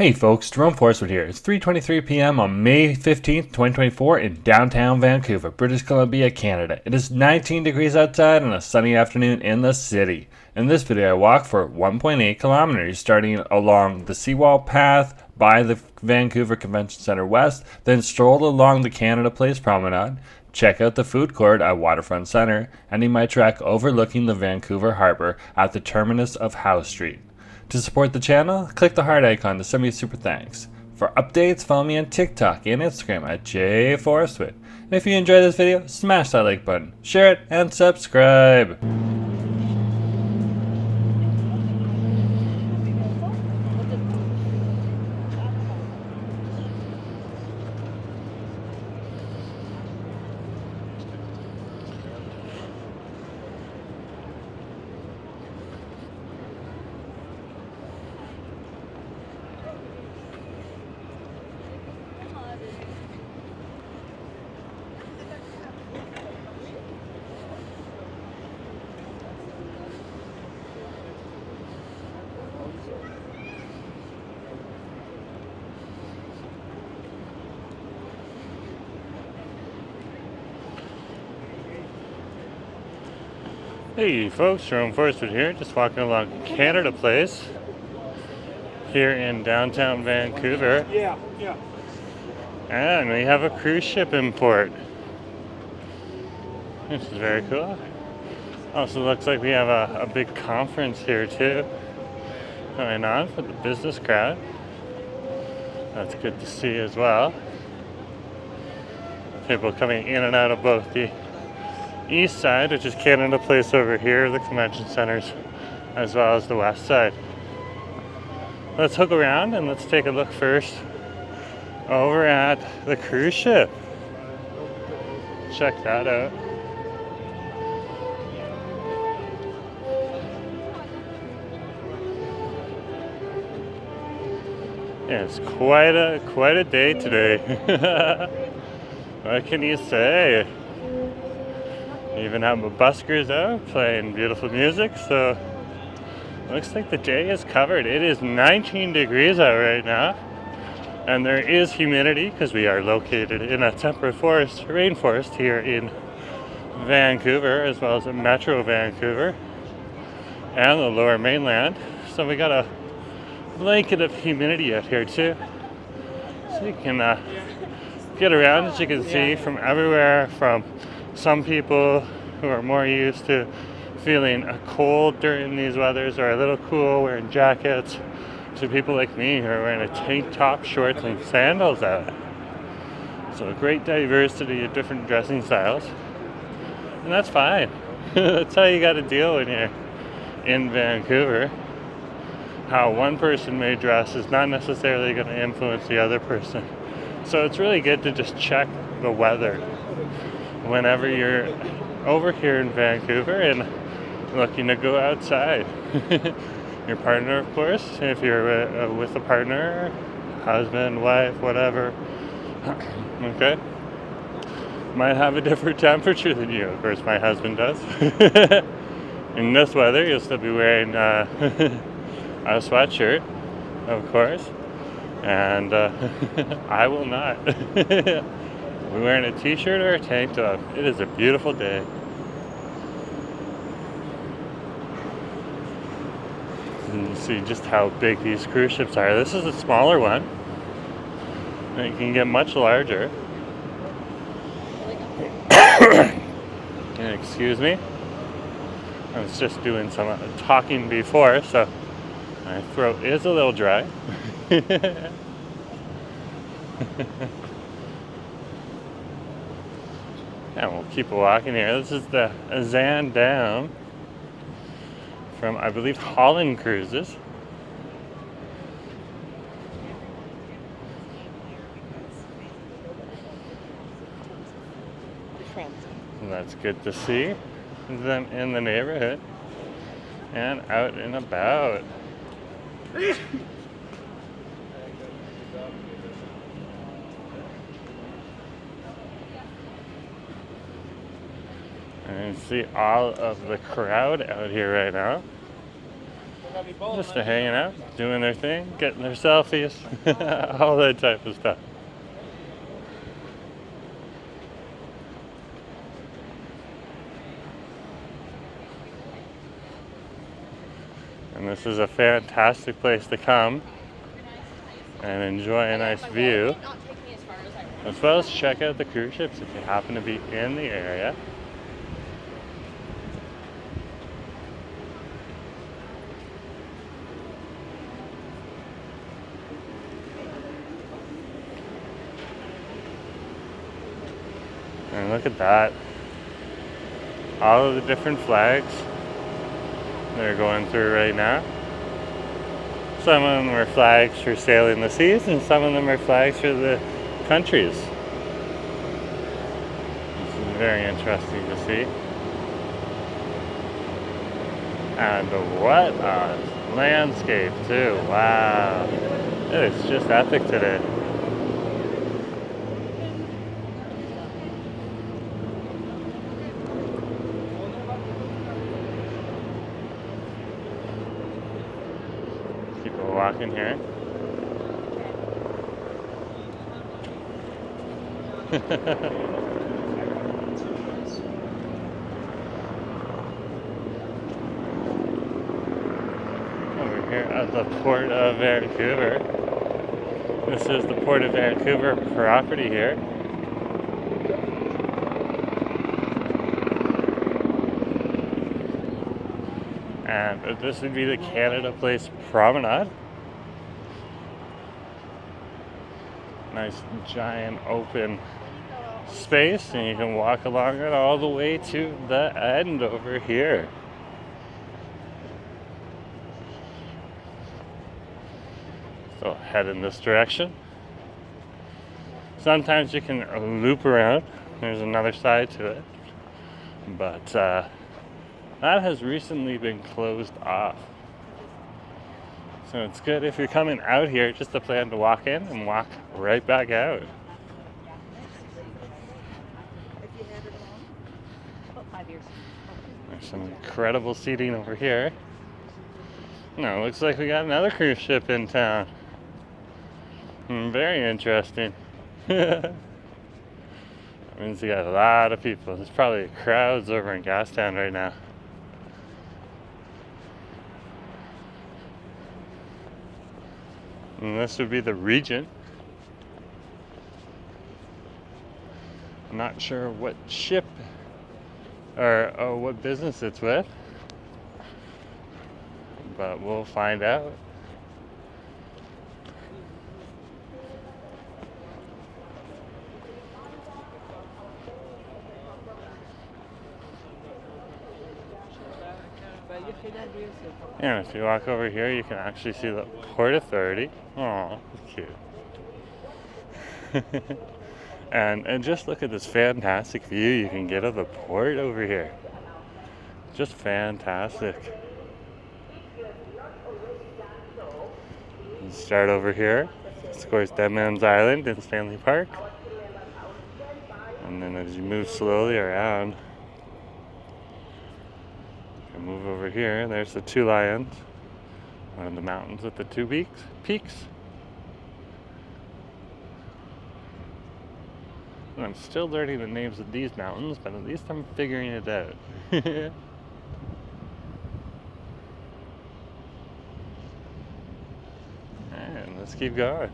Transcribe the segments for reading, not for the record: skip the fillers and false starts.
Hey folks, Jerome Forestwood here. It's 3:23 p.m. on May 15th, 2024 in downtown Vancouver, British Columbia, Canada. It is 19 degrees outside on a sunny afternoon in the city. In this video, I walked for 1.8 kilometers, starting along the seawall path by the Vancouver Convention Center West, then strolled along the Canada Place Promenade, check out the food court at Waterfront Center, ending my trek overlooking the Vancouver Harbor at the terminus of Howe Street. To support the channel, click the heart icon to send me a super thanks. For updates, follow me on TikTok and Instagram at jforestwood. And if you enjoyed this video, smash that like button, share it, and subscribe. Hey folks, Jerome Forestwood here, just walking along Canada Place here in downtown Vancouver. Yeah. And we have a cruise ship in port. This is very cool. Also looks like we have a big conference here too going on for the business crowd. That's good to see as well. People coming in and out of both the east side, which is Canada Place over here, the convention centers, as well as the west side. Let's hook around and let's take a look first over at the cruise ship. Check that out. Yeah, it's quite a day today. What can you say? Even have my buskers out playing beautiful music, so looks like the day is covered. It is 19 degrees out right now, and there is humidity because we are located in a temperate rainforest here in Vancouver, as well as in Metro Vancouver and the Lower Mainland. So we got a blanket of humidity out here too, so you can get around, as you can see, from everywhere, from some people who are more used to feeling cold during these weathers or a little cool wearing jackets, to people like me who are wearing a tank top, shorts, and sandals out. So a great diversity of different dressing styles, and that's fine. That's how you got to deal when you're in Vancouver. How one person may dress is not necessarily going to influence the other person. So it's really good to just check the weather whenever you're over here in Vancouver and looking to go outside. Your partner, of course, if you're with a partner, husband, wife, whatever, okay, might have a different temperature than you. Of course, my husband does. In this weather, you'll still be wearing a sweatshirt, of course, and I will not. We're wearing a t-shirt or a tank top. It is a beautiful day. And you see just how big these cruise ships are. This is a smaller one. And it can get much larger. Excuse me. I was just doing some talking before, so my throat is a little dry. And we'll keep walking here. This is the Zan Down from, I believe, Holland Cruises. And that's good to see them in the neighborhood and out and about. And see all of the crowd out here right now. Just hanging out, doing their thing, getting their selfies, all that type of stuff. And this is a fantastic place to come and enjoy a nice view, as well as check out the cruise ships if you happen to be in the area. And look at that. All of the different flags they're going through right now. Some of them are flags for sailing the seas, and some of them are flags for the countries. It's very interesting to see. And what a landscape too. Wow. It is just epic today. People walking here. Over here at the Port of Vancouver. This is the Port of Vancouver property here. And this would be the Canada Place promenade. Nice giant open space, and you can walk along it all the way to the end over here. So head in this direction. Sometimes you can loop around. There's another side to it. But that has recently been closed off. So it's good if you're coming out here just to plan to walk in and walk right back out. There's some incredible seating over here. No, looks like we got another cruise ship in town. Very interesting. That means we got a lot of people. There's probably crowds over in Gastown right now. And this would be the Regent. I'm not sure what ship or what business it's with, but we'll find out. Yeah, if you walk over here, you can actually see the Port Authority. Aw, that's cute. and just look at this fantastic view you can get of the port over here. Just fantastic. You start over here. Of course, Dead Man's Island in Stanley Park. And then as you move slowly around, move over here. There's the two lions on the mountains with the two peaks. And I'm still learning the names of these mountains, but at least I'm figuring it out. And let's keep going.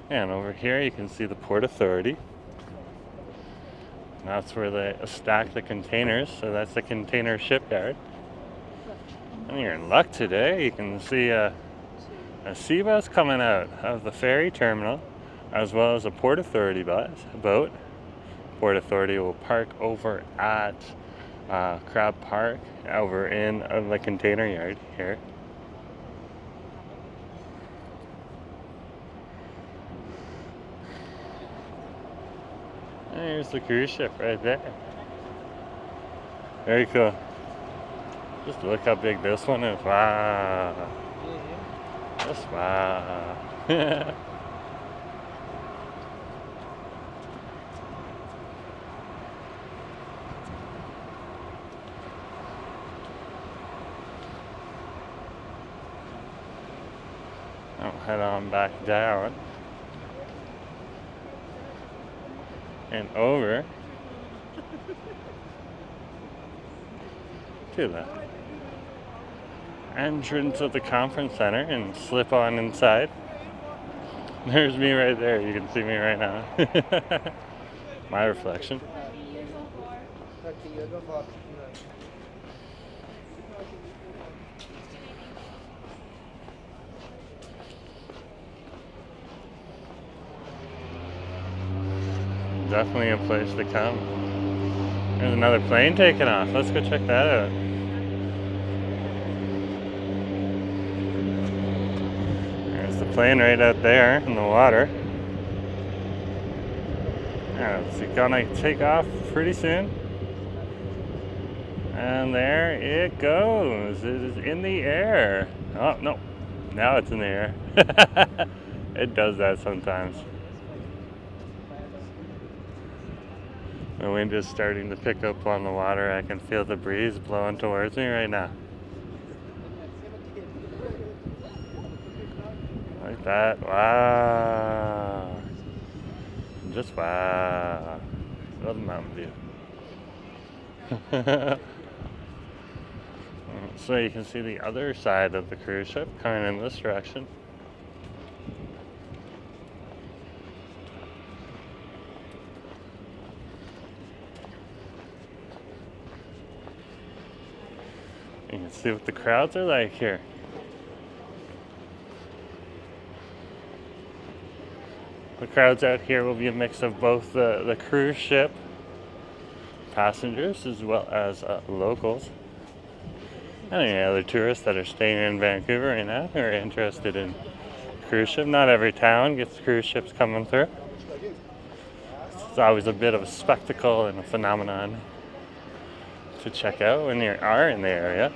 And over here you can see the Port Authority. And that's where they stack the containers, so that's the container shipyard. And you're in luck today. You can see a sea bus coming out of the ferry terminal, as well as a Port Authority boat. Port Authority will park over at Crab Park, over in the container yard here. There's the cruise ship right there. Very cool. Just look how big this one is. Wow. Just wow. head on back down and over to the entrance of the conference center and slip on inside. There's me right there. You can see me right now. My reflection. Definitely a place to come. There's another plane taking off. Let's go check that out. There's the plane right out there in the water. And it's gonna take off pretty soon. And there it goes. It is in the air. Oh, no. Now it's in the air. It does that sometimes. The wind is starting to pick up on the water. I can feel the breeze blowing towards me right now. Like that. Wow. Just wow. Love the mountain view. So you can see the other side of the cruise ship coming in this direction. You can see what the crowds are like here. The crowds out here will be a mix of both the cruise ship passengers as well as locals. And any other tourists that are staying in Vancouver right now who are interested in cruise ship. Not every town gets cruise ships coming through. It's always a bit of a spectacle and a phenomenon to check out when you are in the area.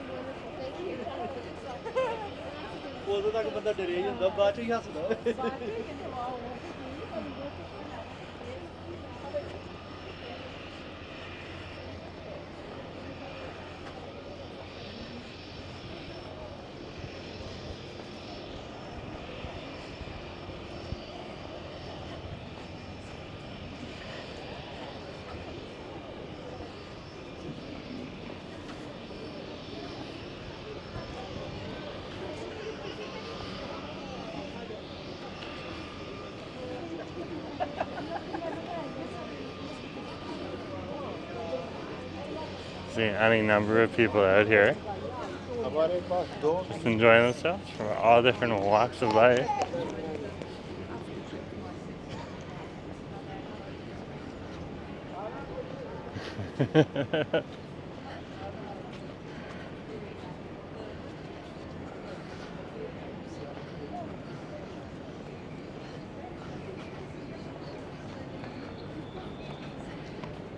See any number of people out here just enjoying themselves from all different walks of life.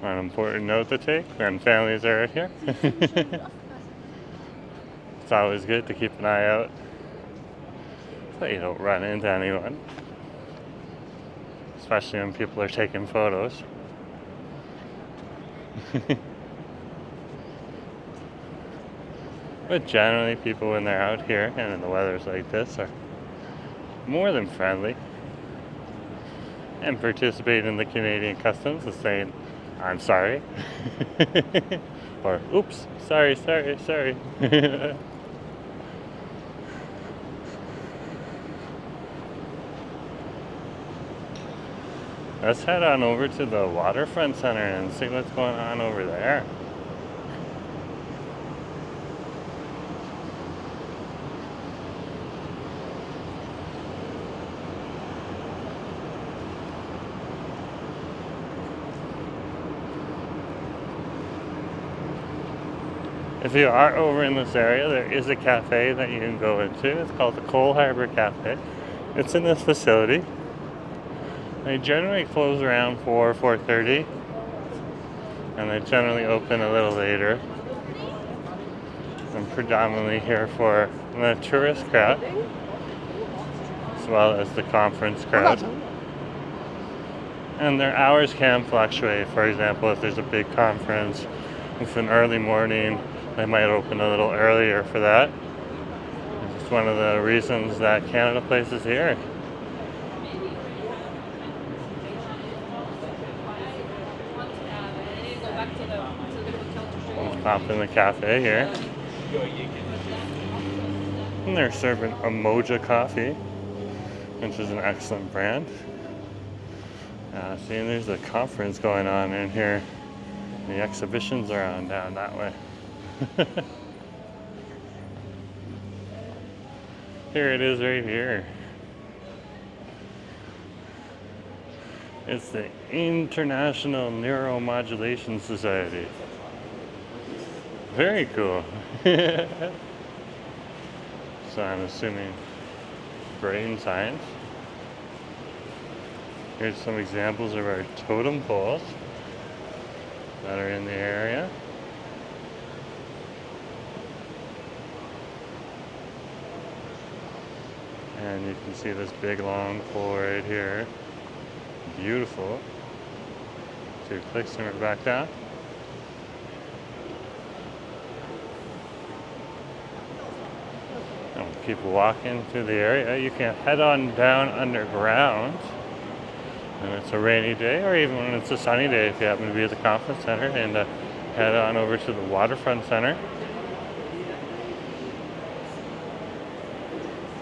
An important note to take when families are out here. It's always good to keep an eye out so you don't run into anyone, especially when people are taking photos. But generally people when they're out here and in the weather's like this are more than friendly and participate in the Canadian customs of saying, I'm sorry. Or, oops, sorry. Let's head on over to the Waterfront Center and see what's going on over there. If you are over in this area, there is a cafe that you can go into. It's called the Coal Harbor Cafe. It's in this facility. They generally close around 4:30, and they generally open a little later. I'm predominantly here for the tourist crowd, as well as the conference crowd. And their hours can fluctuate. For example, if there's a big conference with an early morning, they might open a little earlier for that. one of the reasons that Canada Place is here. Let's pop in the cafe here. And they're serving a Moja coffee, which is an excellent brand. See, there's a conference going on in here. The exhibitions are on down that way. Here it is right here. It's the International Neuromodulation Society. Very cool. So I'm assuming brain science. Here's some examples of our totem poles that are in the area. And you can see this big long pole right here. Beautiful. 2 clicks and we're back down. And we'll keep walking through the area. You can head on down underground when it's a rainy day, or even when it's a sunny day if you happen to be at the conference center, and head on over to the Waterfront Center.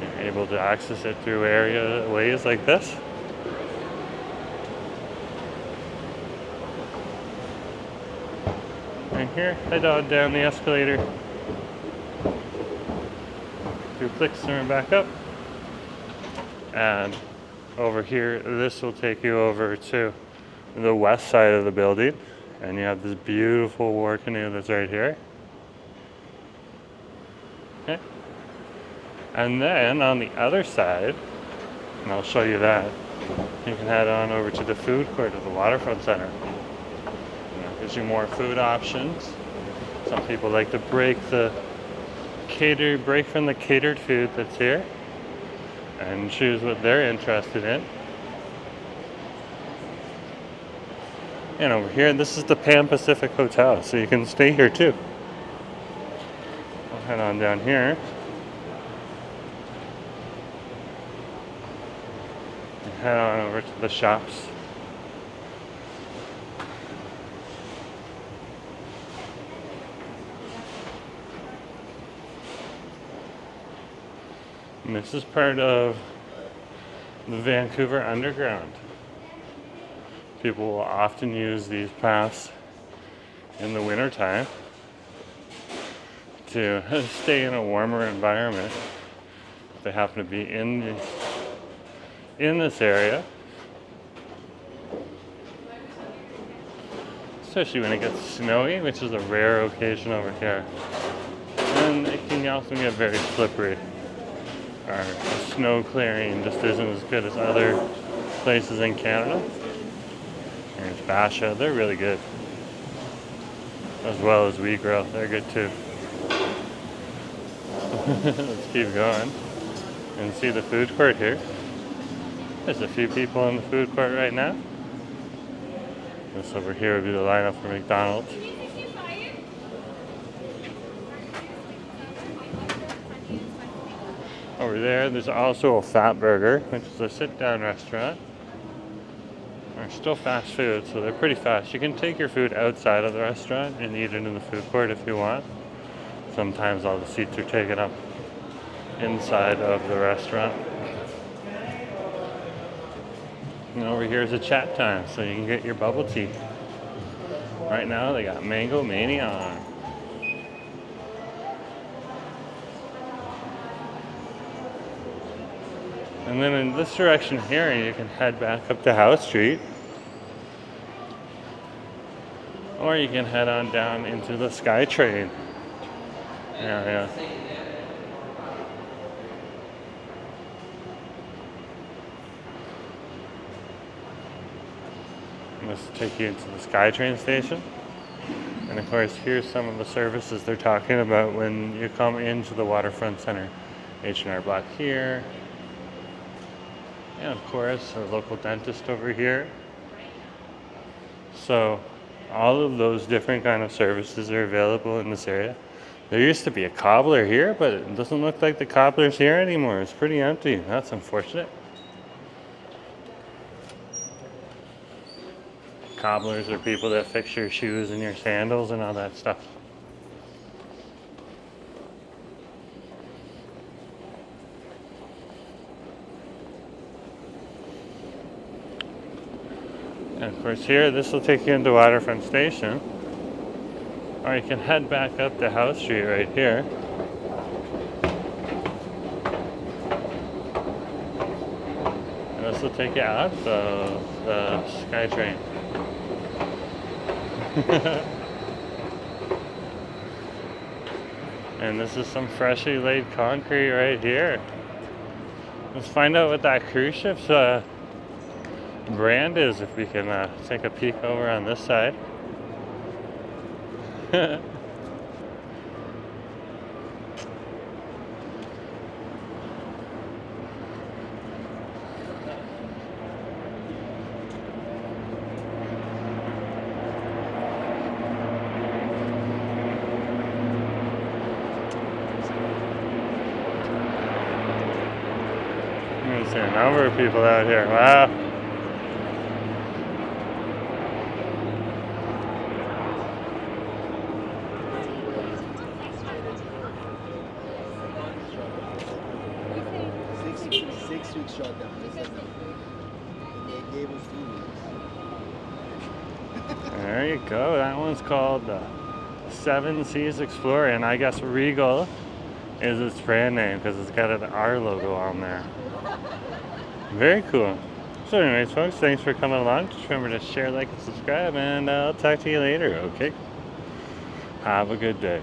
You're able to access it through ways like this. And here, head on down the escalator. 2 clicks and we're back up. And over here, this will take you over to the west side of the building. And you have this beautiful war canoe that's right here. Okay. And then on the other side, and I'll show you that, you can head on over to the food court of the Waterfront Center. Gives you more food options. Some people like to break from the catered food that's here and choose what they're interested in. And over here, this is the Pan Pacific Hotel, so you can stay here too. I'll head on down here. And head on over to the shops. And this is part of the Vancouver Underground. People will often use these paths in the wintertime to stay in a warmer environment if they happen to be in this area. Especially when it gets snowy, which is a rare occasion over here. And it can also get very slippery. Our snow clearing just isn't as good as other places in Canada. Here's Basha, they're really good. As well as We Grill, they're good too. Let's keep going and see the food court here. There's a few people in the food court right now. This over here would be the lineup for McDonald's. Over there's also a Fat Burger, which is a sit-down restaurant. They're still fast food, so they're pretty fast. You can take your food outside of the restaurant and eat it in the food court if you want. Sometimes all the seats are taken up inside of the restaurant. And over here is a chat time, so you can get your bubble tea. Right now they got Mango Mania on. And then in this direction here, you can head back up to House Street. Or you can head on down into the SkyTrain area. This will take you into the SkyTrain station. And of course, here's some of the services they're talking about when you come into the Waterfront Center. H&R Block here. And of course, our local dentist over here. So all of those different kind of services are available in this area. There used to be a cobbler here, but it doesn't look like the cobbler's here anymore. It's pretty empty. That's unfortunate. Cobblers are people that fix your shoes and your sandals and all that stuff. And of course here, this will take you into Waterfront Station. Or you can head back up to House Street right here. And this will take you out of the SkyTrain. And this is some freshly laid concrete right here. Let's find out what that cruise ship's brand is if we can take a peek over on this side. Let me see a number of people out here. Wow. There you go. That one's called the Seven Seas Explorer, and I guess Regal is its brand name because it's got an R logo on there. Very cool. So anyways, folks, thanks for coming along. Just remember to share, like, and subscribe, and I'll talk to you later, okay? Have a good day.